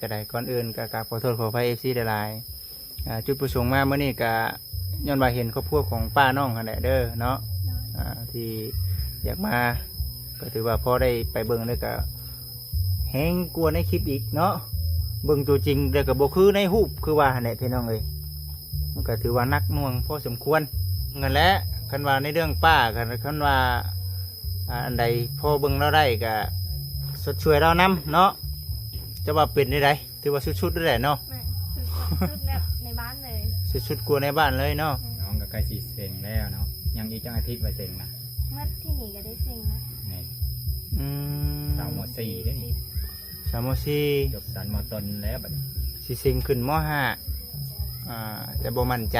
ก็ได้ก่อนอื่นก็กราบขอโทษขออภัย FC หลายๆจุดประสงค์มาเมื่อนี้ก็ย้อนว่าเห็นครอบครัวของป้าน้องกันแหละเด้อเนาะที่อยากมาก็ถือว่าพอได้ไปเบิ่งแล้วก็แฮงกลัวในคลิปอีกเนาะเบิ่งตัวจริงแล้วก็บ่คือในรูปคือว่าหั่นแหละพี่น้องเอ้ยมันก็ถือว่านักหน่วงพอสมควรเงินและคันว่าในเรื่องป้ากันคันว่าอันใดพอเบิ่งเราได้ก็สดช่วยเรานํเนาะจะว่าเป็นได้ไดถือว่าชุดๆได้แหละเนาะ ชุดแบบในบ้านเลย ชุดกลัวในบ้านเลยเนาะ น้องก็ใกล้สิเซ็งแล้วเนาะยังอีกจังอาทิตย์ไปเซ็งนะ เมื่อที่หนีก็ได้เซ็งนะ นี่ อืม สาวมสี่ได้นี่ สามโมซี จบสันมต้นแล้วบัดนี้ สิสิงขึ้นมห้าแต่บ่มั่นใจ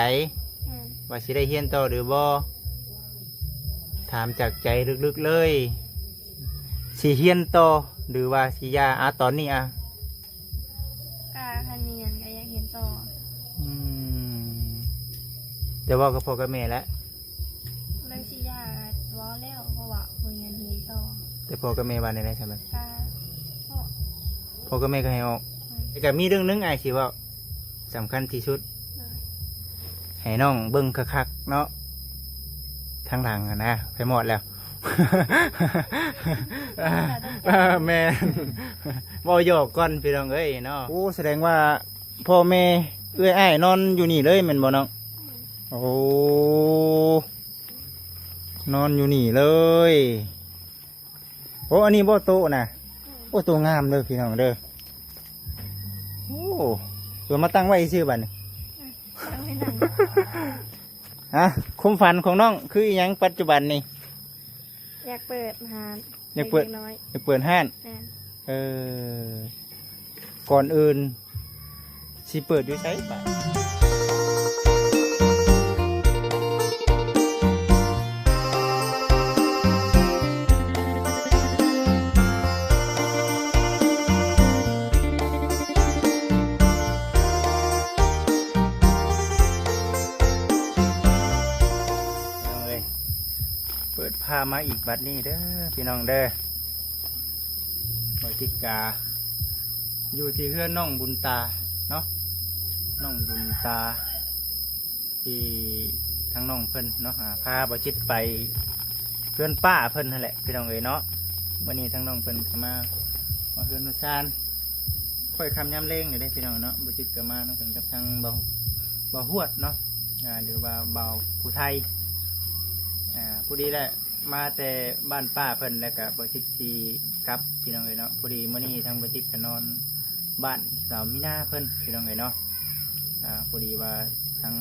ว่าสิได้เฮียนต่อหรือบ่ถามจากใจลึกๆเลยสิเฮียนต่อหรือว่าสิยาตอนนี้กาคันเนียนก็ยังเห็นต่อ อืมแต่ว่าก็พอกับแม่แล้ว เรื่องชิยาล้อแล้วเพราะว่าคนเงินเห็นต่อ แต่พอกับแม่บ้านได้ใช่ไหม กาเพราะ พอกับแม่ก็ให้ออกแต่ก็มีเรื่องนึงไอ้สิว่าสำคัญที่สุด เลย ให้น้องเบิ่งคักๆเนาะทางหลังนะไปหมดแล้ว แม่บ่หยอกก่อนพี่น้องเอ้ยเนาะโอ้แสดงว่าพ่อแม่เอ้ยอ้ายนอนอยู่นี่เลยแม่นบ่น้องโอ้นอนอยู่นี่เลยโอ้อันนี้บ่โตะนะโอ้โตงามเด้อพี่น้องเด้อโอ้เดี๋ยวมาตั้งไว้ซื่อบัดนี้ ยังไม่หนัง ฮะความฝันของน้องคืออหยังปัจจุบันนี่ อยากเปิดร้าน อยากเปิด น้อย จะเปิดห้าน แม่น เออก่อนอื่นสิเปิดอยู่ใช้ปะเปิดพามาอีกบัดนี้เด้อพี่น้องเด้อหอยติกาอยู่ที่เพื่อนน้องบุญตาเนาะน้องบุญตาที่ทั้งน้องเพิ่นเนาะพาบจิตไปเพื่อนป้าเพิ่นนั่นแหละพี่น้องเอ๋ยเนาะวันนี้ทั้งน้องเพิ่นก็มาเพื่อนนุชานค่อยคำย้ำเล่งอยู่ได้พี่น้องเนาะบจิตก็มาน้องเพิ่นกับทางเบาหวดเนาะหรือว่าเบาผู้ไทยผู้ดีแหละมาแต่บ้านป้าเพิ่นแล้วก็บจิตสีกับพี่น้องเอ๋ยเนาะพอดีมื้อนี้ทางบจิตก็นอนบ้านสาวมินาเพิ่นพี่น้องเอ๋ยเนาะพอดีว่าทาง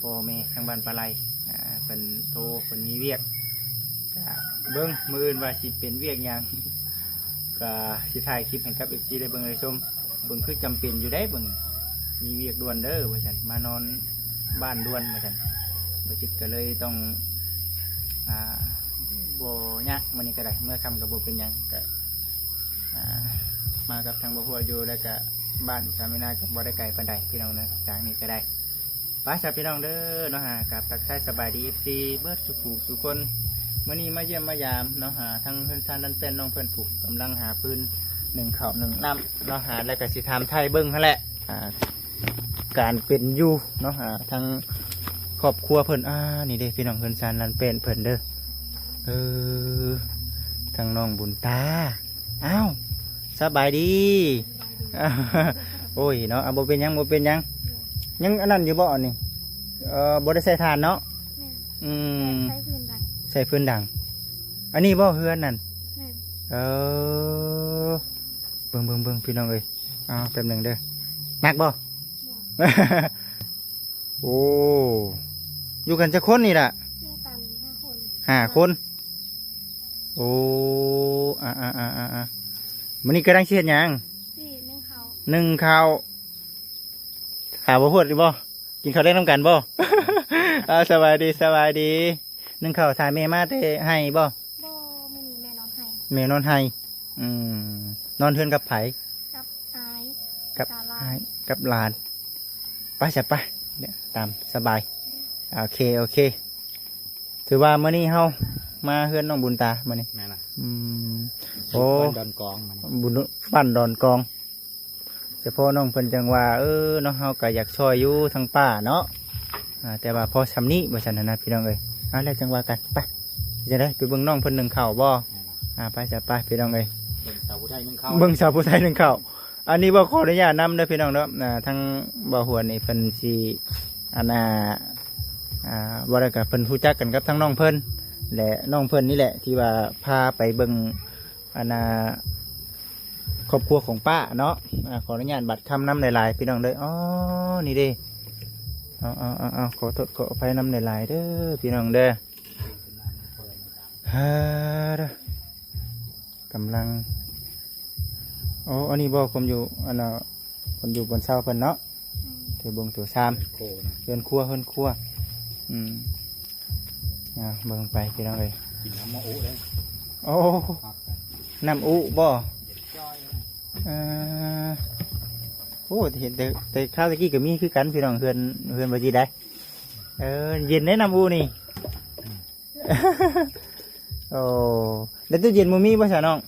พ่อแม่ทางบ้านปลาไหลเพิ่นโทรเพิ่นมีเวียกก็เบิ่งมื้ออื่นว่าสิเป็นเวียกหยัง ก็สิถ่ายคลิปให้กับ FC ได้เบิ่งได้ชมเบิ่งคือจำเป็นอยู่ได้เบิ่งมีเวียกด่วนเด้อว่าซั่นมานอนบ้านด่วนว่าซั่นบจิตก็เลยต้องบ่ยากมื้อนี้ก็ได้เมื่อค่ำก็บ่เป็นหยังก็มากับทางบ่ฮู้อยู่แล้วก็บ้านสามินากับบ่ได้ไกลปานใดพี่น้องนะจากนี้ก็ได้ป้าชาวพี่น้องเด้อเนาะกับทักทายสบายดี FC เบิดทุกผู้ทุกคนมื้อนี้มาเยี่ยมมายามเนาะทางเพิ่นซานดันเป็นน้องเพิ่นผูกกำลังหาพื้น1ข้าว1น้ำเนาะแล้วก็สิถามไทยเบิ่งหั่นแหละการเป็นอยู่เนาะทางครอบครัวเพิ่นนี่เด้พี่น้องเพิ่นซานดันเป็นเพิ่นเด้อทางน้องบุญตาอ้าวสบายดี โอ้ยเนาะบ่เป็นหยังบ่เป็นหยังยังอันนั้นอยู่บ่นี่บ่ได้ใส่ถ่านเนาะ แม่น อืม ใช้พื้นดัง ใส่พื้นดังอันนี้บ่เฮือนนั่น แม่น เบิ่งพี่น้องเอ้ยแป๊บหนึงเด้อหนักบ่ โอ้อยู่กันจักคนนี่ล่ะ อยู่กัน5 คน 5 คนโอ้มื้อนี้กำลังเฮ็ดหยัง ที่นึ่งเขา นึ่งข้าวขาบ่พูดดิบ่กินข้าวได้น้ำกันบ่ สบายดีนึ่งข้าวทานแม่มาแต่ให้บ่ บ่ไม่มีแม่น้องให้ แม่นอนให้นอนเทือนกับไผ กับอาย กับ ตาลา อ้ายกับหลานไปจ้ะไปเนี่ยตามสบายโอเคถือว่ามื้อนี้เฮามาเฮือนน้องบุญตามื้อนี้ แม่น่ะ โอ้ ดอนกองมัน บุญบ้านดอนกอง แต่พอน้องเพิ่นจังว่าเนาะเฮาก็อยากช่วยอยู่ทางป้าเนาะแต่ว่าพอซำนี้บ่ซั่นนะพี่น้องเอ้ยแล้วจังว่ากันไปจะได้ไปเบิ่งน้องเพิ่นนึ่งข้าวบ่ไปจะไปพี่น้องเอ้ย เบิ่งสาวผู้ไทยนึ่งข้าว เบิ่งสาวผู้ไทยนึ่งข้าวอันนี้บ่ขออนุญาตนำเด้อพี่น้องเนาะทางบ่หวนนี่เพิ่นสิอันบ่ได้กับเพิ่นรู้จักกันกับทั้งน้องเพิ่นและน้องเพิ่นนี่แหละที่ว่าพาไปเบิ่งอันครอบครัวของป้าเนาะขออนุญาตบัตรคำนำหลายๆพี่น้องเด้อนี่เด้ขอโทษขออภัยนำหลายๆเด้อพี่น้องเด้อเด้อกำลังอันนี้บอกผมอยู่ผมอยู่บนเสาเพิ่นเนาะเถือบงตัวชาม โคนะ เฮือนครัวเบิ่งไปพี่น้องเอ้ย กินน้ำมะอุเลย โอ้ ครับกัน น้ำอุบ่ เย็นจ้อยเลย โอ้เห็นแต่ข้าวตะกี้ก็มีคือกันพี่น้องเฮือนบ่จีได้เย็นได้น้ำอูนี่ โอ้แล้วตู้เย็นบ่มีบ่ซะน้อง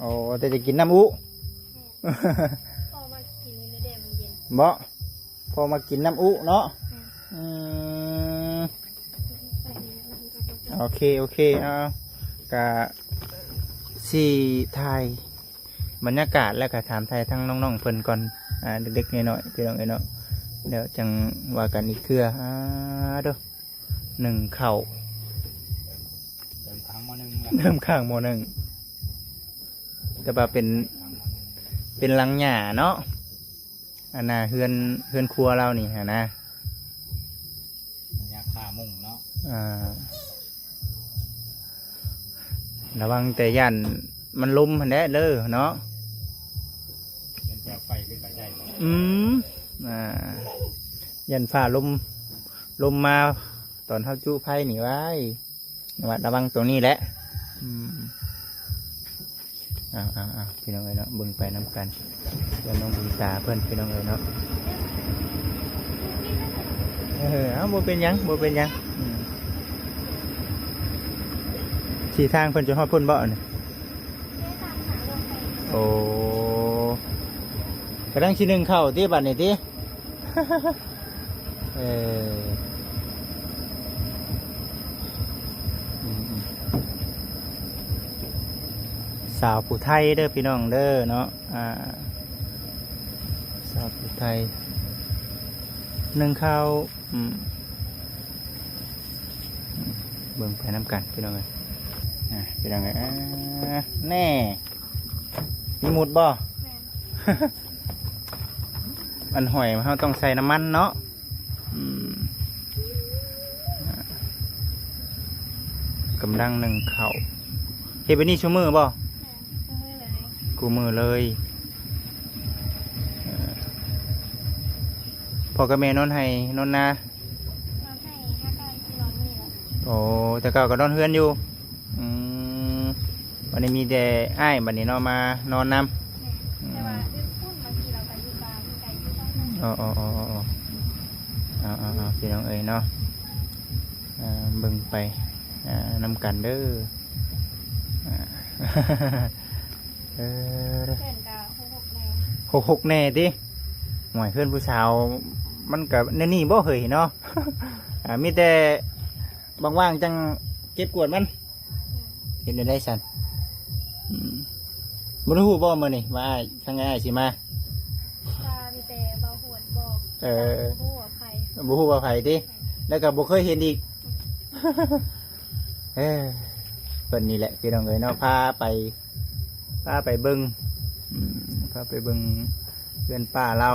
โอ้แต่จะกินน้ำอู พอมากินนี่เดี๋ยวมันเย็น บ่พอมากินน้ำอูเนาะโอเคกะสี่ไทยบรรยากาศแล้วก็ถามไทยทั้งน้องๆเพิ่นก่อนเด็กๆน้อยๆพี่น้องเนาะเดี๋ยวจังว่ากันอีกเครือเด้อหนึ่งเข่า เดินทางมาหนึ่งแล้ว เริ่มข้างโมหนึ่งแต่ว่าเป็นหลังหญ้าเนาะอันน่ะเฮือนครัวเรานี่ฮะนะ อยากฆ่ามุ่งเนาะ ระวังแต่ยันมันลุ่มหันแด้เด้อเนาะ เดินแปลไฟขึ้นไปได้บ่ ยันฝ่าลมมาตอนเท้าจุไพ่หนีไว้ระวังตรงนี้แหละพี่น้องเอ้ยเนาะเบิ่งไปน้ำกันเพื่อนน้องบุญตาเพื่อนพี่น้องเอ้ยเนาะบ่เป็นหยังขี่ทางเพิ่นจะฮอดพุ่นบ่เนี่ยโอ้กระดังชิ้นหนึ่งเข้าที่บัดนี่ที่ สาวผู้ไทยเด้อพี่น้องเด้อเนาะสาวผู้ไทยหนึ่งข้าวเบิ่งไปน้ำกันพี่น้องเลยพี่น้องเลยแน่มีหมุดบ่ อันหอยเราต้องใส่น้ำมันเนาะกำลังหนึ่งเข่าเฮ็ดไปนี่ชั่วมือบ่กูมือเลยพอกับแม่นอนให้นอนนาโอ้แต่เก่าก็นอนเฮือนอยู่วันนี้มีแต่อ้ายบัดนี้เนาะมานอนนำพี่น้องเอ๋ยเนาะเบิ่งไปนำกันเด้อหกแน่ดิหมายเพื่อนผู้สาวมันกับนี่บ่เหยเนาะ มีแต่ว่างๆจังเก็บกวดมันเห็นได้สันบ่รู้บ่มื้อนี่ว่าทางไงสิมามีแต่เบาหวดบอกหัวไผ่ บ่ฮู้ว่าไผติแล้วก็บ่เคยเห็นอีก เพิ่นนี่แหละพี่น้องเอ๋ยเนาะพาไปเบิ่งพาไปเบิ่งเพื่อนป้าเรา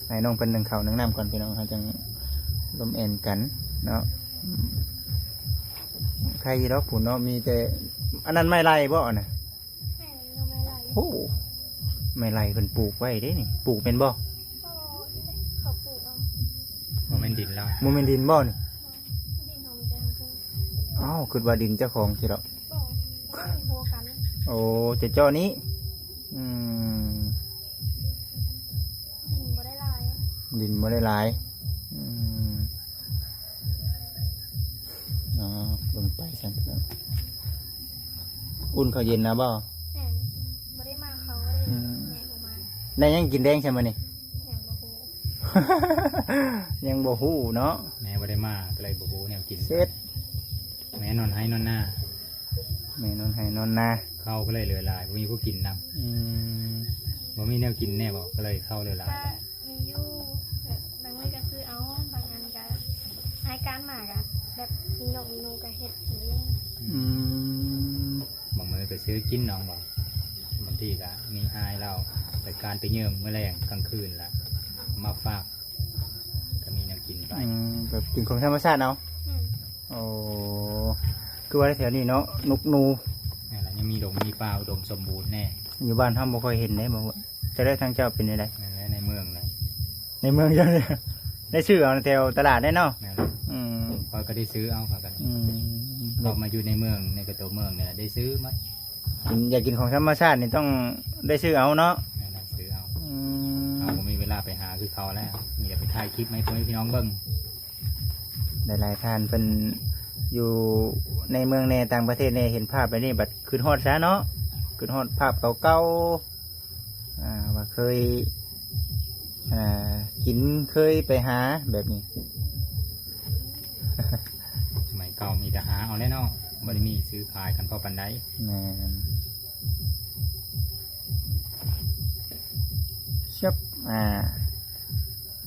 ให้น้องเป็นหนึ่งเข่าหนึ่งน้ำก่อนพี่น้องเขาจังลมเอ็นกันเนาะใครดอกผุนเนาะมีแต่อันนั้นไม่ไล่บ่น่ะโอ้ไม่ไล่เพิ่นปลูกไว้เด้นี่ปลูกเป็นบ่ เขาปลูกเอา โมเมนต์ดินแล้ว โมเมนดินบ่นี่ ดินหอมแดงคือ อ้าวคือว่าดินเจ้าของสิดอก ก็มีโฮกัน โอ้เจ้านี้ดินบ่ได้ลาย ดินบ่ได้หลายเบิ่งไปสั่นอุ่นข้าวเย็นนะบ่ แหน อืม แม่บ่มา ได้ยังกินแดงใช่ไหมนี่ ยังบ่ฮู้ ยังบ่ฮู้เนาะ แม่บ่ได้มาก็เลยบ่รู้แนวกิน เสร็จ แม่นอนให้นอนหน้า แม่นอนให้นอนนา เข้าก็เลยเหลือหลายบ่มีผู้กินนำ อืม บ่มีแนวกินแน่บอกก็เลยเข้าเหลือหลาย ก็มีอยู่แบบบางมื้อก็ซื้อเอาบางอันก็ให้การหมากอะแบบมีนกมีหนูก็เฮ็ดกินเอง อืม บางมื้อก็ซื้อกินน้องบอกบางทีก็มีอายเรารายการไปเยิ่มเมื่อแรงกลางคืนละมาฝากก็มีแนวกินไป แบบกินของธรรมชาติเนาะ อืม โอ้คือว่าแถวนี้เนาะนกหนู นี่แหละยังมีดงมีปลาอุดมสมบูรณ์แน่ อยู่บ้านทำบ่ค่อยเห็นได้บ่ว่าจะได้ทางเจ้าเป็นยังไง นั่นแหละในเมืองเลย ในเมืองเจ้าเนี่ยได้ชื่อเอาแถวตลาดได้เนาะ นั่นแหละ อืม พอก็ได้ซื้อเอาค่ะกัน อืม เรามาอยู่ในเมืองในกระตัวเมืองเนี่ยได้ซื้อมัด อยากกินของธรรมชาตินี่ต้องได้ชื่อเอาเนาะ นั่นแหละซื้อเอา อื เอาบ่มีเวลาไปหาคือเขาแล้วมีแต่ไปถ่ายคลิปให้พ่อแม่พี่น้องเบิ่ง หลายๆท่านเป็นอยู่ในเมืองในต่างประเทศในเห็นภาพแบบนี้บัดขึ้นฮอดซะเนาะขึ้นฮอดภาพเก่าๆว่าเคยกินเคยไปหาแบบนี้ สมัยเก่ามีแต่หาเอาแน่เนาะบ่ได้มีซื้อขายกันพอปันใด แม่นชับ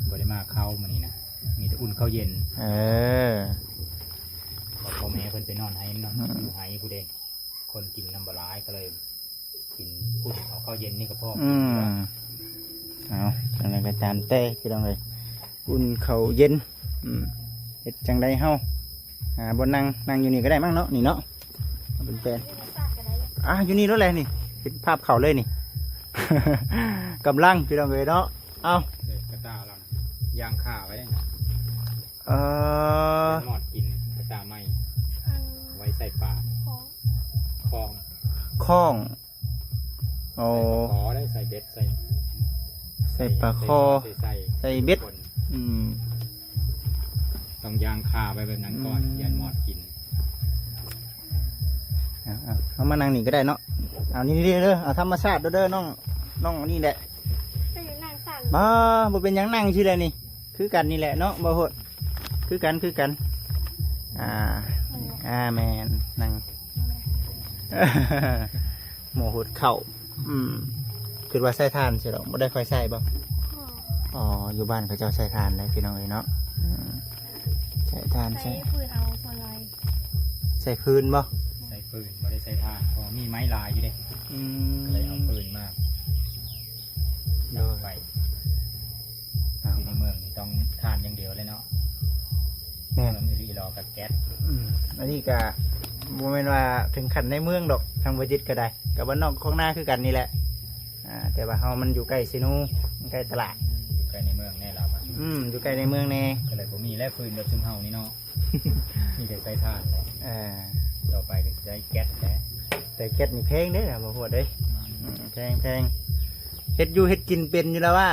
บ่ได้มาเข้ามานี่นะมีแต่อุ่นข้าวเย็น เออ บอกพ่อแม่เพิ่นไปนอนให้นอนอยู่ให้ผู้เด็กคนกินน้ำบะร้ายก็เลย กินพูดเอาข้าวเย็นนี่ก็พอ อืมเอาจังไรก็ตามแต่พี่น้องเลยอุ่นเขาวเย็นเฮ็ดจังไดเฮาบนนั่งอยู่นี่ก็ได้มั้งเนาะนี่เนาะเอาเป็นแฟน ไม่ทราบก็ได้ อยู่นี่แล้วแหละนี่เห็นภาพเขาเลยนี่ กำลังพี่น้องเลยเนาะเอา เลยกระตาเราย่างข้าไว้ เออ หมอดกินกระตาไม้ อัน ไว้ใส่ปาก ของ คลอง ข้องโอ้ ขอได้ใส่เบ็ดใส่ ใส่ปลาคอ ใส่เบ็ด คน อืม ต้องย่างข้าไว้แบบนั้นก่อน อืม ยันหมอดกิน เอามานั่งนี่ก็ได้เนาะเอานี่เด้อเอาธรรมชาติเด้อน้องนี่แหละ ก็อยู่นั่งสั่น บ่เป็นหยังนั่งชื่ออะไรนี่ คือกันนี่แหละเนาะบ่โหดคือกัน แมนนั่ง หมูหดเข่าคือว่าใส่ทานใช่หรอไม่ได้ค่อยใส่บ่อ๋ออยู่บ้านเขาเจ้าใส่ทานเลยพี่น้องเอ้ยเนาะใส่ทาน ใช้ ใส่ ฟืนเอาคนไร ใส่พื้นบ่ ใส่ปืนไม่ได้ใส่ท่าเพราะมีไม้ลายอยู่เด้ อื ก็เลยเอาปืนมา โด เอา ย ไปอยู่ในเมืองนี่ต้องทานอย่างเดียวเลยเนาะ แม่น เมืองอิริรอกับแก๊ส อันนี้ก็บ่แม่นว่าถึงขันในเมืองดอกทางบจิตก็ได้กับบ้านนอกของหน้าคือกันนี่แหละแต่ว่าเฮามันอยู่ใกล้ซินูใกล้ตลาด อยู่ใกล้ในเมืองแน่เราอะ อยู่ใกล้ในเมืองแน่ ก็เลยผมมีแลกปืนแบบซึมเฮานี่เนาะ มีแต่ใส่ท่านแล้ว เออ ต่อไปก็จะได้แก๊สแล้ว แต่เก็ดนี่แพงเด้อบ่โหดเด้แพงเฮ็ดอยู่เฮ็ดกินเป็นอยู่แล้วว่า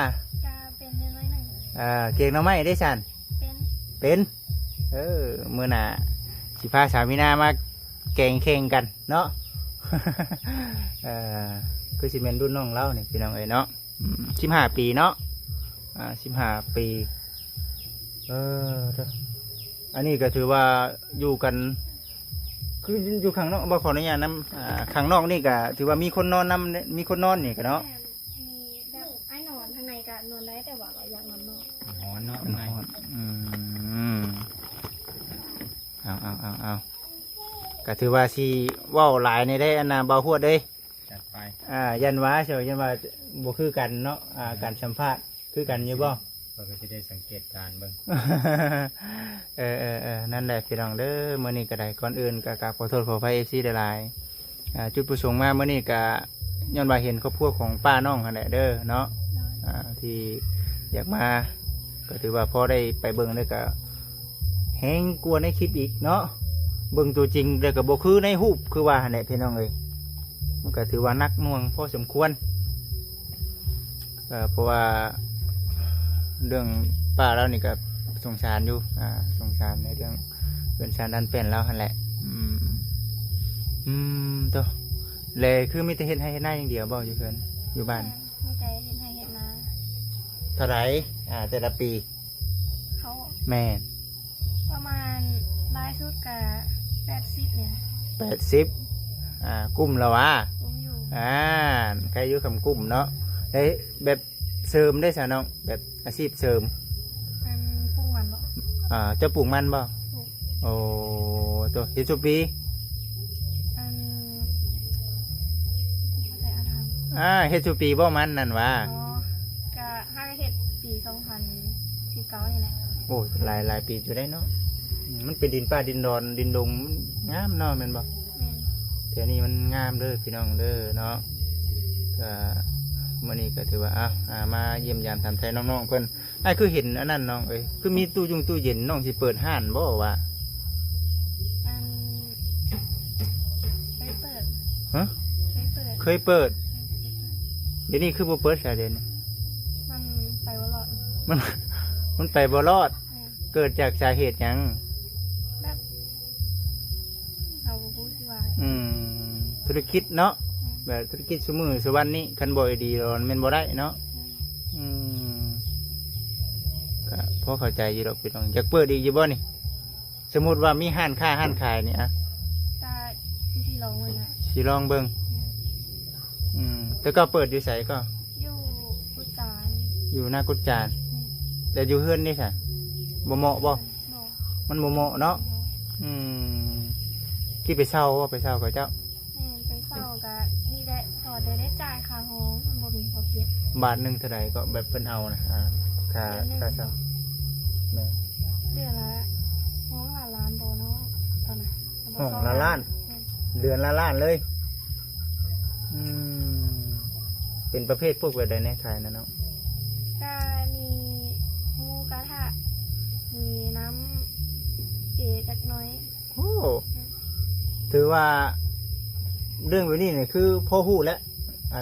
จะเป็นน้อยหนึ่ง เก่งหน้อไม้ได้สัน เป็น มื้อหน้าสิพาสามีนามาแข่งกันเนาะ คือสิเมนรุ่นน้องเล่าเนี่ยพี่น้องเอ้ยเนาะ15 ปีเนาะ15 ปีเด้ออันนี้ก็ถือว่าอยู่กัน คืออยู่ข้างนอกบ่ขออนุญาตนำข้างนอกนี่ก็ถือว่ามีคนนอนมีคนนอนนี่ก็เนาะ มีแบบไอ้นอนข้างในก็นอนได้แต่ว่าเราอยากนอนนอก หอนเนาะ มัน ไง ฮอดเอาก็ถือว่าสิเว้าหลายในได้อันน่ะเบาหัวเด้ จัดไป ยันว่าเชียวยันว่าบ่คือกันเนาะการสัมภาษณ์คือกันอยู่บ่ เราก็จะได้สังเกตการณ์เบิ่ง นั่นแหละพี่น้องเด้อมื้อนี้ก็ได้ก่อนอื่นก็กราบขอโทษขออภัย FC หลายๆจุดประสงค์มามื้อนี้ก็ย้อนว่าเห็นครอบครัวของป้าน้องหั่นแหละเด้อเนาะที่อยากมาก็ถือว่าพอได้ไปเบิ่งแล้วก็แฮงกลัวาในคลิปอีกเนาะเบิ่งตัวจริงแล้วก็บ่คือในรูปคือว่าหั่นแหละพี่น้องเอ้ยมันก็ถือว่านักหน่วงพอสมควรเพราะว่าเรื่องป้าเรานี่ก็สงสารอยู่สงสารในเรื่องเป็นชาดันเป็นแล้วหั่นแหละตัวเลยคือมีแต่เฮ็ดให้เฮ็ดหน้าอย่างเดียวบ่อยู่เพิ่น แ อยู่บ้าน มีแต่เห็นให้เห็นนา เท่าไหร่แต่ละปี เขา แม่น ประมาณรายสุดกับ80เนี่ย 80กุ้มแล้ววะ ผมอยู่ ใครอยู่คำกุ้มเนาะได้แบบเสริมได้ซะน้องแบบอาชีพเสริม มันพุ่งมันบอก เจ้าปลูกมันบ่ ปลูก โอ้ตัวเฮ็ดซุปี มันเข้าใจอาทาง เฮ็ดซุปีบ่มันนั่นวะ อ๋อกะห้าเห็ดปี2019นี่แหละ โอ้หลายปีอยู่ได้เนาะมันเป็นดินป่าดินดอนดินดงงามเนาะแม่นบ่ แม่น แถวนี้มันงามเด้อพี่น้องเด้อเนาะก็มื้อนี้ก็ถือว่ามาเยี่ยมยามทำไทยน้องๆเพิ่นคือเห็นอันนั้นน้องเอ้ยคือมีตู้เย็นน้องสิเปิดห้านบ่วะ มันไปเปิด ฮะ ไปเปิด เคยเปิด เดี๋ยวนี้คือบ่เปิดซะเดี๋ยวนี้ มันไปวอลลอด มัน มันไปบ่รอด แม่น เกิดจากสาเหตุหยัง แบบเขาบ่พูดสิว่า ธุรกิจเนาะ แม่น แบบธุรกิจสมือสวันนี้คันบ่ดีเราแม่นบ่ได้เนาะ แม่น อืมก็พอเข้าใจอยู่ดอกพี่น้องอยากเปิดอีกอยู่บ่นี่ สมมุติว่ามีห้านค้าห้านขายนี่ตาที่ลองเลยนะ สิลองเบิ่ง แม่น แต่ก็เปิดอยู่ไสก็ อยู่พุทธาน อยู่หน้ากุดจาน แม่น แต่อยู่เฮือนนี่ค่ะบ่เหมาะบ่ บอก มันบ่เหมาะเนาะอืมกี่ไปเช่าว่าไปเช่ากับเจ้า แม่นไปเศร้ากะนี่ได้พอได้จ่ายค่าห้องมันบ่มีพอเก็บบ าทหนึงเท่าใดก็แบบเพิ่นเอานะค่าเช่าแม่ เดือนละห้องละล้านบ่เนาะตอนนั้น ห้องละล้าน แม่น เดือนละล้านเลย เป็นประเภทพวกแบบใดในขายนะเนาะ ก็มีหมูกระทะมีน้ำเจจักหน้อย โอ้ถือว่าเรื่องแบบนี้เนี่ยคือพ่อฮู้แล้ว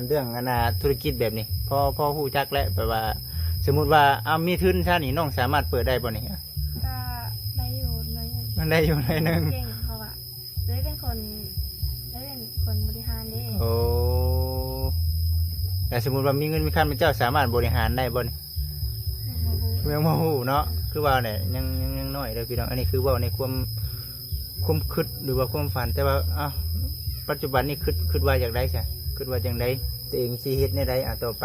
เรื่องธุรกิจแบบนี้พ่อฮู้จักแล้วแปลว่า สมมุติว่ามีทุนชานี่น้องสามารถเปิดได้บ่นี่ ก็ได้อยู่หน้อยหนึ่ง มันได้อยู่ในหนึง เก่งเพราะว่าเลยเป็นคนบริหารเด้ โอ้แต่สมมุติว่ามีเงินมีคันเป็นเจ้าสามารถบริหารได้บ่นี่ มาบู ยังบ่ฮู้เนาะคือว่าเนี่ยยังน้อยเด้อพี่น้องอันนี้คือเว่าในความคิดหรือว่าความฝันแต่ว่าปัจจุบันนี่คิดว่าอยากได้ใช่คิดว่าจังไดตัวเองสิเฮ็ดในใดต่อไป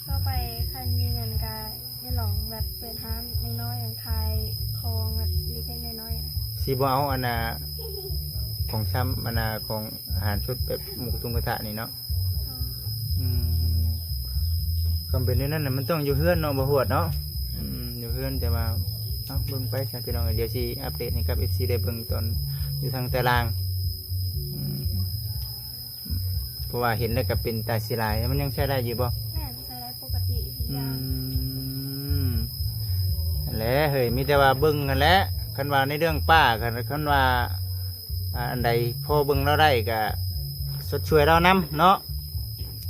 ก็ไปคันมีเงินกาเนี่ยหลองแบบเปิดร้านน้อยๆอย่างขายของแบบเล็กๆน้อยๆอะ สิบ่เอาของซ้ำของอาหารชุดแบบหมูกระทุงกระทะนี่เนาะคำเป็นในนั้นน่ะมันต้องอยู่เฮือนเนาะบ่หวดเนาะอยู่เฮือนแต่ว่าเบิ่งไปใช่พี่น้องเดี๋ยวสิอัปเดตให้กับ FC ได้เบิ่งตอนอยู่ทางตารางเพราะว่าเห็นแล้วก็เป็นตาสิลายมันยังใช้ได้อยู่บ่ แม่นใช้ได้ปกติทุกอย่าง นั่นแหละเฮ้ยมีแต่ว่าเบิ่งกันแหละคันว่าในเรื่องป้ากันคันว่าอันใดพอเบิ่งเราได้ก็สดช่วยเรานำเนาะ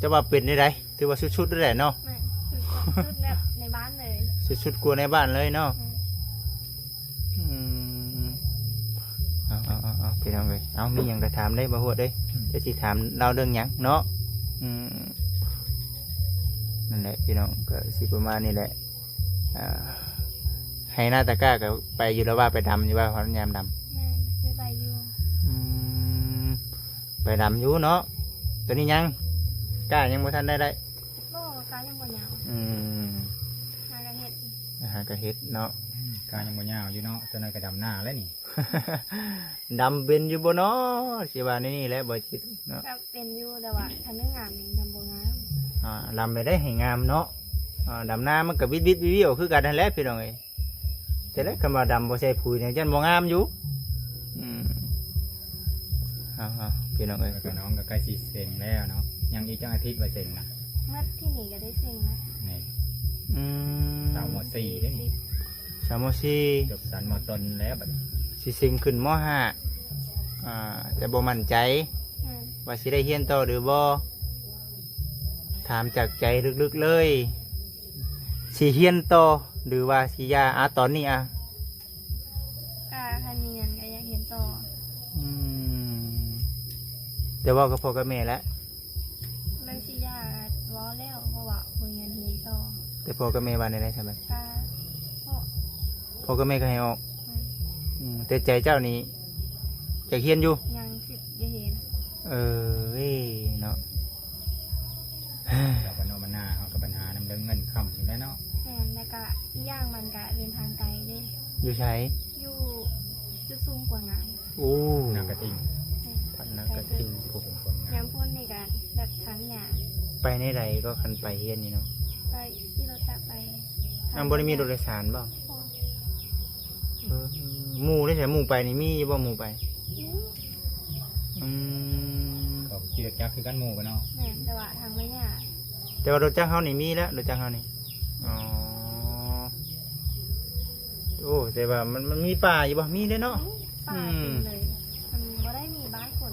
จะว่าเป็นได้ไดถือว่าชุดๆได้แหละเนาะ แม่นสุดแบบในบ้านเลย ชุดๆกลัวในบ้านเลยเนาะ เอาพี่น้องเลยมีหยังก็ถามได้บ่ฮู้เด้จะสิถามเราเรื่องหยังเนาะนั่นแหละพี่น้องก็สิประมาณนี้แหละให้หน้าตะกร้าก็ไปอยู่แล้วว่าไปดำอยู่ว่าพยายามด แม่นไปอยู่ ำไปดำอยู่เนาะตัวนี้ยังกล้ายังบ่ทันได้ โลกายังบ่ยาวหากระเห็ด หากระเฮ็ดเนาะ การยังบ่ยาวอยู่เนาะตอนนั้นก็ดำหน้าแล้วนี่ ดำเป็นอยู่บ่เนาะสิว่านี่แหละบ่จิตเนาะ ก็เป็นอยู่แต่ว่าทันเรื่องงานนี่ทำบ่งาม ดำไปได้ให้งามเนาะดำหน้ามันก็วิดวิวคือกันนั่นแหละพี่น้องเอ้ยแต่แล้วคำว่าดำบ่ใส่ปุ๋ยเนี่ยจันบ่งามอยู่พี่น้องเอ้ย แล้วก็น้องก็ใกล้สิเซ็งแล้วเนาะยังอีกจังอาทิตย์ไว้เซ็งนะ มัดที่นี่ก็ได้เซ็งนะ นี่ สาว มสี่เด้นี่ สามสี่ จบสันมต้นแล้วบัดนี้ สิสิงขึ้นมห้าแต่บ่มั่นใจว่าสิได้เฮียนต่อหรือบ่ถามจากใจลึกๆเลยสิเฮียนต่อหรือว่าสิยาตอนนี้ก็คันมีเงินก็อยากเห็นต่อ แต่ว่ากับพ่อกับแม่แล้ว เลยสิยา ว้าแล้วเพราะว่าบ่มีเงินเรียนต่อ แต่พ่อกับแม่ว่าได้ใช่ไหม ก็เพราะ พ่อกับแม่ก็ให้ออก มัน แต่ใจเจ้านี่อยากเฮียนอยู่ ยังคิดจะเห็น เอ้ยเนาะ เราก็โนมาหน้าเขากับปัญหานำเรื่องเงินคำอยู่แล้วเนาะ แม่นแล้วก็อีกอย่างมันก็เดินทางไกลเด้ อยู่ใช้ อยู่จุดสูงกว่างาน โอ้ นากระติ่ง พันนักกระทิง ผู้เป็นคนงาน น้ำพ่นนี่ก็แบบทั้งอย่าง ไปในใดก็คันไปเฮียนนี่เนาะ ไปที่รถจะไป อันบริมีรถโดยสารบ่ พอ หมู่ได้ใช่หมู่ไปนี่มีบ่หมู่ไป นี่ อืม ก็ขี่รถจักรคือกันหมู่กันเนาะ แม่นแต่ว่าทางไม่ยาก แต่ว่ารถจ้างเฮานี่มีแล้วรถจ้างเฮานี่อ๋อโอ้แต่ว่ามันมีป่าอยู่บ่มีเด้อเนาะ ป่า อืม จริงเลยมันบ่ได้มีบ้านคน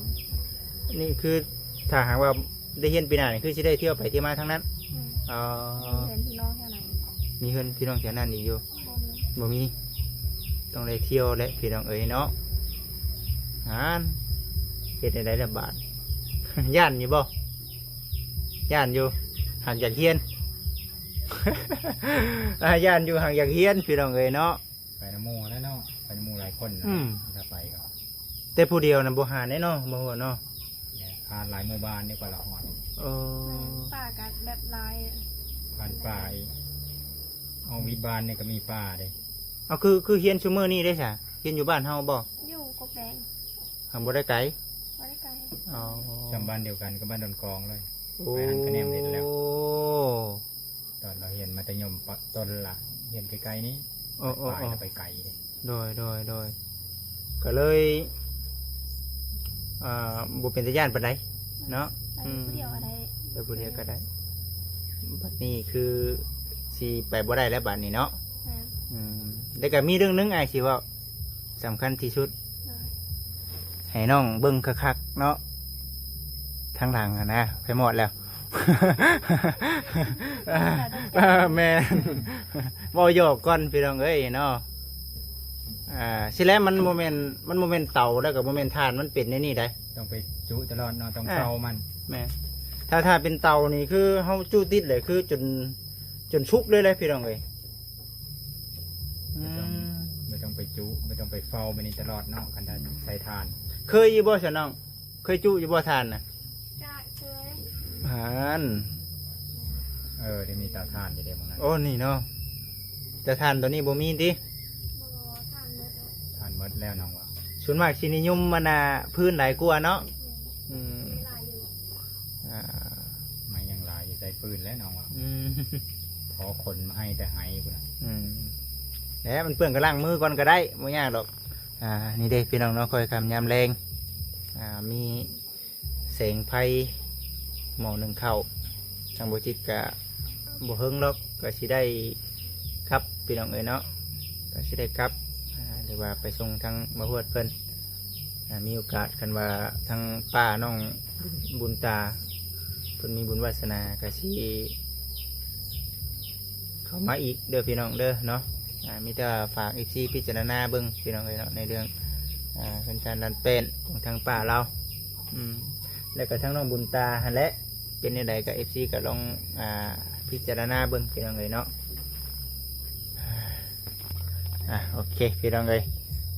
นี่คือถ้าหากว่าได้เฮียนปีหน้านี่คือสิได้เที่ยวไปเที่ยวมาทั้งนั้น อืม อ๋อ เดินพี่น้องแถวไหน มีเพื่อนพี่น้องแถวนั้นอีกอยู่ บ่มี บ่มีต้องได้เที่ยวและพี่น้องเอ๋ยเนาะหานเฮ็ดได้ละบาท ย่านอยู่บ่ย่านอยู่ห่างจากเฮียน ย่านอยู่ห่างจากเฮียนพี่น้องเอ๋ยเนาะ ไปน้ำหมู่แล้วเนาะไปน้ำหมู่หลายคนเนาะ อืม ถ้าไปก็ แต่ผู้เดียวน่ะบ่หาแน่เนาะบ่ฮู้เนาะ เนี่ยผ่านหลายหมู่บ้านนี่กว่าละหอด เออ ป่ากันแบบลาย ผ่านป่าอีกเอาวิบานเนี่ยก็มีป่าเด้ เอาคือเฮียนซุมื้อนี้ได้ซะเฮียนอยู่บ้านเฮาบ่ อยู่กบแดง หังบ่ได้ไกล บ่ได้ไกล อ๋อ จำบ้านเดียวกันก็บ้านดอนกองเลย โอ้ ไปหันคะแนนเห็นแล้ว ตอนเราเห็นมัธยมต้นละเห็นไกลๆนี้ โอ้โอ้ ปลาย โอ้ จะไปไกลเลย โดยก็เลยบุเป็นตะย่านปานใดเนาะ ไป อืม ผู้เดียวอะไร ไปผู้เดียวก็ได้บัดนี้คือสีไปบ่ได้แล้วบัดนี้เนาะ แม่น แล้วก็มีเรื่องนึงไอ้สิว่าสำคัญที่สุด เลย ให้น้องเบิ่งคักๆเนาะทางหลังอะนะไปหมดแล้ว แม่น บ่หยอกก่อนพี่น้องเอ้ยเนาะสิแล้วมันโมเมนต์เต่าแล้วกับโมเมนต์ทานมันเป็นในนี่ได้ ต้องไปจุตลอดเนาะต้อง อ่า เฝ้ามัน แม่ถ้าเป็นเต่านี่คือเฮาจู้ติดเลยคือจนชุกเลยเลยพี่น้องเอ้ยอืม ไม่ต้องไปจุไม่ต้องไปเฝ้าไปนี่ตลอดเนาะคันได้ใส่ทาน เคยอยู่บ่ซะน้องเคยจู้อยู่บ่ทานน่ะ กะเคย หาน เดี๋ยวมีตาทานอยู่เดี๋ยวมองนั้น โอ้นี่เนาะแต่ทานตัวนี้บ่มีติ บ่ทานเลย ทานหมดแล้วน้องว่า ส่วนมากสินิยมมันน่ะพื้นหลายกว่าเนาะอืม เวลาอยู่ อ่า ไม่ยังหลายอยู่ใจปืนแล้วน้องว่า อืม ขอคนมาให้แต่ให้กูนะ แล้วมันเปื้อนก็ล้างมือก่อนก็ได้ไม่ยากหรอกนี่เด็กพี่น้องเนาะคอยคำยามแรงมีเสงไฟหมอหนึ่งเข้าทางบจิตกะบ่เฮิงหรอกก็สิได้ครับพี่น้องเอ๋ยเนาะก็สิได้ครับหรือว่าไปส่งทางมาหวดเพิ่นมีโอกาสกันว่าทางป้าน้องบุญตาเพิ่นมีบุญวาสนาก็สิเข้ามาอีกเด้อพี่น้องเด้อเนาะมีแต่ฝากอีกทีพิจารณาเบิ่งพี่น้องเอ๋ยเนาะในเรื่องเป็นการดันเป็นของทางป้าเราแล้วก็ทั้งน้องบุญตาหั่นแหละเป็นในใดกับเอฟซีก็ลองพิจารณาเบิ่งพี่น้องเอ๋ยเนาะโอเคพี่น้องเอ๋ย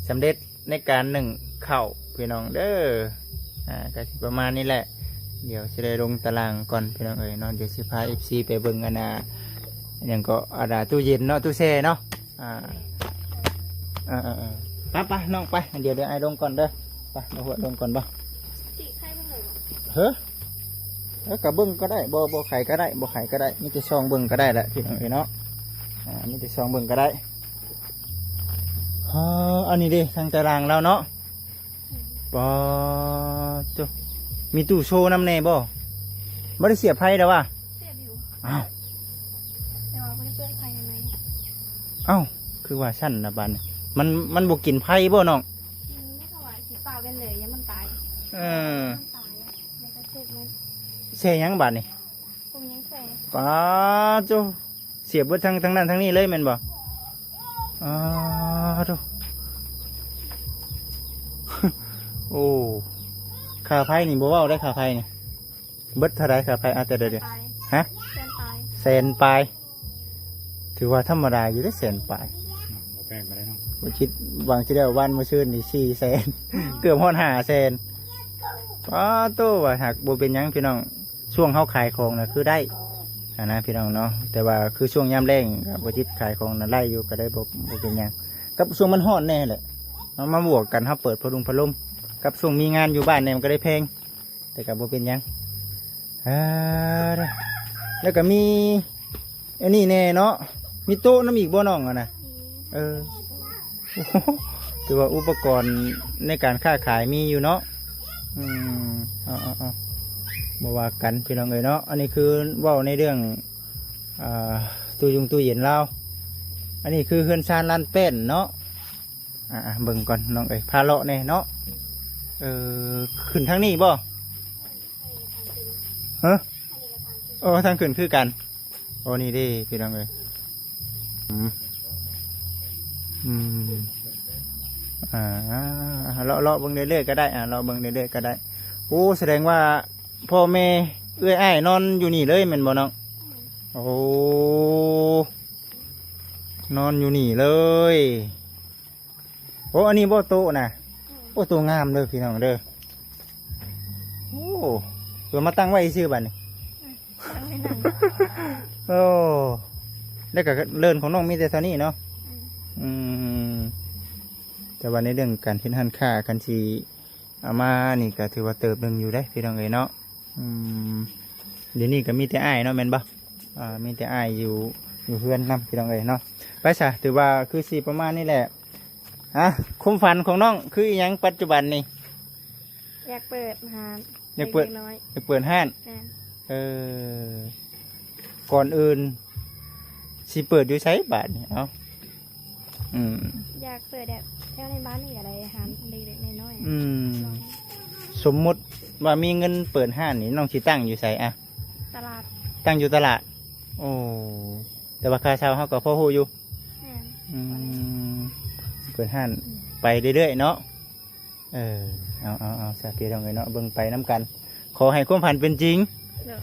สำเร็จในการหนึ่งเข่าพี่น้องเด้อก็สิประมาณนี้แหละเดี๋ยวจะได้ลงตารางก่อนพี่น้องเอ๋ยเนาะเดี๋ยวสิพาเอฟซีไปเบิ่งอย่างก็ตู้เย็นเนาะตู้แช่เนาะไปน้องไปเดี๋ยวไอ้ลงก่อนเด้อไปมาหัวลงก่อนบ่ ติใครบ้างเลย เฮ้แล้วกับเบิ้งก็ได้บ่ไข่ก็ได้บ่ไข่ก็ได้มีแต่ซองเบิ้งก็ได้แหละพี่น้องเอ๋ยเนาะมีแต่ซองเบิ้งก็ได้อันนี้ดิทางตารางเราเนาะปอจุมีตู้โชว์น้ำแน่บ่ได้เสียบไพ่แล้วว่ะ เสียอยู่ อ้าว แต่ว่าไม่ได้เปื้อนใครยังไง เอ้าคือว่าชั้นนะบ้านมันบ่กินไพ่บ่น้อง ไม่ถวายสีเปล่าเป็นเลยยังมันตาย มันตายในกระสุนมัน เสียยังบ้านนี่ ผมยังแฝง ป้าจุเสียบเบิดทั้งนั้นทั้งนี้เลยแม่นบ่ดู โอ้ค่าไพ่นี่บ่เว้าได้ค่าไพ่นี่เบิดเท่าไรค่าไพ่แต่เดี๋ยว ตาย ฮะ แสนปลาย แสนปลายถือว่าธรรมดาอยู่ได้แสนปลาย บ่แพงไปได้น้อง บ่คิดวางที่ได้วันมาชื่นนี่4 แสน เกือบฮอด5 แสนป้าโตว่าหากบ่เป็นหยังพี่น้องช่วงเฮาขายของน่ะคือได้นะพี่น้องเนาะแต่ว่าคือช่วงยามแล้งก็บ่จิตขายของน่ะไล่อยู่ก็ได้บ่เป็นหยังกับช่วงมันฮ้อนแน่แหละเอามาบวกกันเฮาเปิดพัดลมกับช่วงมีงานอยู่บ้านเนี่ยมันก็ได้แพงแต่ก็บ่เป็นหยังแล้วก็มีอันนี้แน่เนาะมีโต๊ะน้ำอีกบ่น้องอ่ะนะ มี โอ้โหถือว่าอุปกรณ์ในการค้าขายมีอยู่เนาะเอามาว่ากันพี่น้องเอ๋ยเนาะอันนี้คือเว่าในเรื่องตู้เย็นเราอันนี้คือเฮือนชานลานเป็นเนาะเบิ่งก่อนน้องเอ๋ยพาเลาะเนี่ยเนาะขึ้นทางนี้บ่ฮะทางขึ้นคือกันโอ้นี่เดิพี่น้องเอ๋ยเลาะเบิ่งเรื่อยๆก็ได้เลาะเบิ่งเรื่อยๆก็ได้โอ้แสดงว่าพ่อแม่เอื้อยอ้ายนอนอยู่นี่เลยแม่นบ่น้องโอ้นอนอยู่นี่เลยโอ้อันนี้บ่โต๊ะนะโอ้โต๊ะงามเลยพี่น้องเด้อโอ้เพิ่นมาตั้งไว้ซื่อบัดนี้ ตั้งไว้นั่น โอ้แล้วก็เลินของน้องมีแต่เท่านี้เนาะแต่ว่าในเรื่องการเห็นหันค่ากันสีเอามานี่ก็ถือว่าเติบหนึ่งอยู่ได้พี่น้องเอ๋ยเนาะเดี๋ยวนี้ก็มีแต่อ้ายเนาะแม่นบ่มีแต่อ้ายอยู่เพื่อนนำพี่น้องเอ๋ยเนาะไปซะถือว่าคือสีประมาณนี้แหละความฝันของน้องคืออหยังปัจจุบันนี่ อยากเปิดร้าน อยากเปิด ล็น้อย อยากเปิดห้าน แม่น ก่อนอื่นสิเปิดอยู่ใช้บาทนี่เอาอยากเปิดแบบแถวในบ้านนี่อะไรร้านเล็กๆน้อย สมมุติว่ามีเงินเปิดห้านนี่น้องสิตั้งอยู่ไสอะ ตลาด ตั้งอยู่ตลาดโอ้แต่ว่าค่าเช่าเขาก็พอฮู้อยู่ แม่น เปิดห้านไปเรื่อยๆเนาะเอาสาพี่น้องเอ๋ยเนาะเบิ่งไปน้ำกัน ขอให้ความฝันเป็นจริง เลย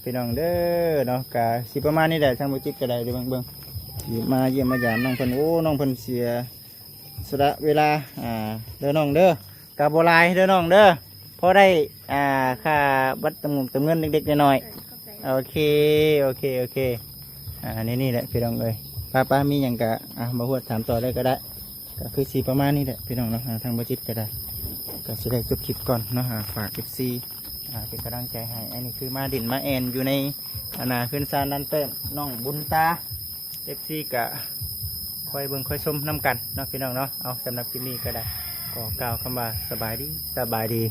พี่น้องเด้อเนาะกะสิประมาณนี้แหละทางบุจิตก็ได้เดี๋ยวเบิ่งมาเยี่ยมมายามน้องเพิ่นโอ้น้องเพิ่นเสียสละเวลาเด้อน้องเด้อกะบ่หลายเด้อน้องเด้อพอได้ค่าบัตรเติมเงินเล็กๆน้อย เข้าใจ ๆโอเคนี่แหละพี่น้องเอ้ยป้ามีหยังกะมาพูดถามต่อได้ก็ได้ก็คือสิประมาณนี้แหละพี่น้องเนาะทางบุจิตก็ได้ก็สิได้จบคลิปก่อนเนาะฝาก FCเป็นกำลังใจให้อันนี้คือมาดินมาแอนอยู่ในขึ้นซานนันเต้นน้องบุญตาFC กะคอยเบิ่งคอยชมน้ำกันเนาะพี่น้องเนาะเอาสำหรับคลิปนี้ก็ได้ก็กล่าวคำว่าสบายดี